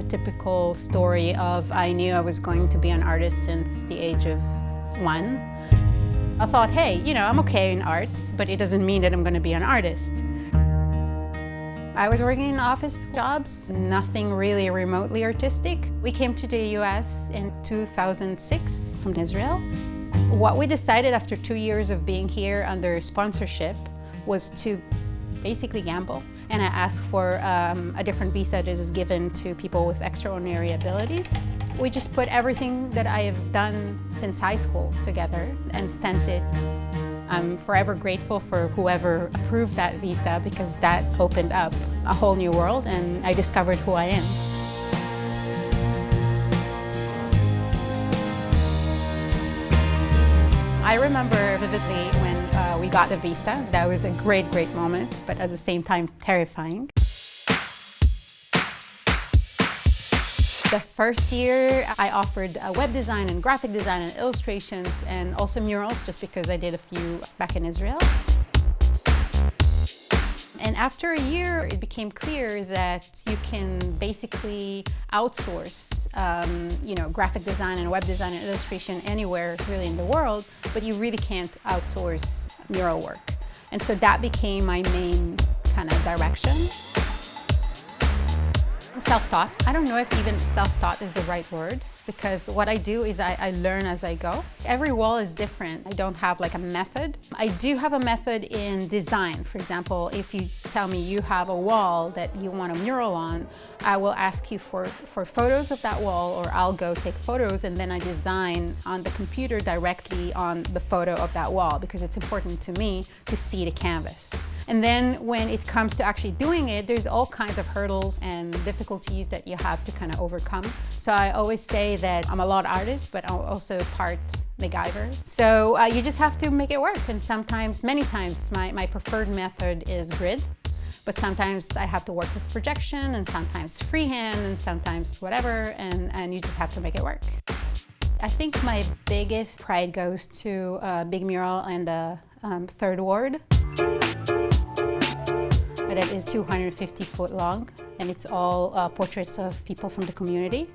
typical story of I knew I was going to be an artist since the age of 1. I thought, hey, I'm okay in arts, but it doesn't mean that I'm going to be an artist. I was working in office jobs, nothing really remotely artistic. We came to the US in 2006 from Israel. What we decided after 2 years of being here under sponsorship was to basically gamble. And I asked for a different visa that is given to people with extraordinary abilities. We just put everything that I have done since high school together and sent it. I'm forever grateful for whoever approved that visa because that opened up a whole new world and I discovered who I am. I remember vividly when we got the visa. That was a great, great moment, but at the same time terrifying. The first year, I offered web design and graphic design and illustrations and also murals, just because I did a few back in Israel. And after a year, it became clear that you can basically outsource graphic design and web design and illustration anywhere really in the world, but you really can't outsource mural work. And so that became my main kind of direction. Self-taught. I don't know if even self-taught is the right word, because what I do is I learn as I go. Every wall is different. I don't have like a method. I do have a method in design. For example, if you tell me you have a wall that you want a mural on, I will ask you for photos of that wall, or I'll go take photos and then I design on the computer directly on the photo of that wall, because it's important to me to see the canvas. And then when it comes to actually doing it, there's all kinds of hurdles and difficulties that you have to kind of overcome. So I always say that I'm a lot artist, but I'm also part MacGyver. So you just have to make it work. And sometimes, many times, my preferred method is grid. But sometimes I have to work with projection, and sometimes freehand, and sometimes whatever, and you just have to make it work. I think my biggest pride goes to a big mural in the Third Ward. That is 250 foot long, and it's all portraits of people from the community.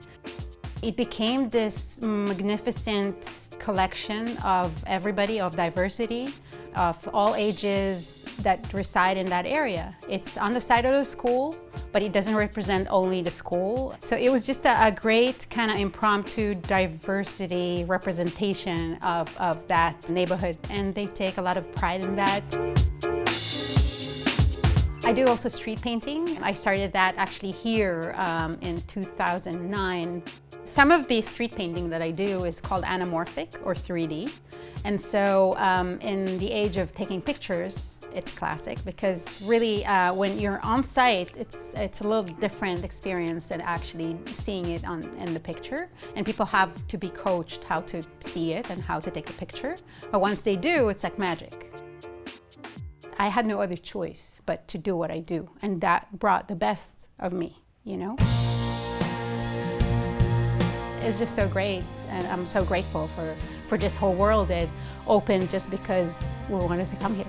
It became this magnificent collection of everybody, of diversity, of all ages that reside in that area. It's on the side of the school, but it doesn't represent only the school. So it was just a great kind of impromptu diversity representation of that neighborhood, and they take a lot of pride in that. I do also street painting. I started that actually here in 2009. Some of the street painting that I do is called anamorphic or 3D. And so in the age of taking pictures, it's classic because really when you're on site, it's a little different experience than actually seeing it in the picture. And people have to be coached how to see it and how to take the picture. But once they do, it's like magic. I had no other choice but to do what I do, and that brought the best of me, It's just so great, and I'm so grateful for this whole world that opened just because we wanted to come here.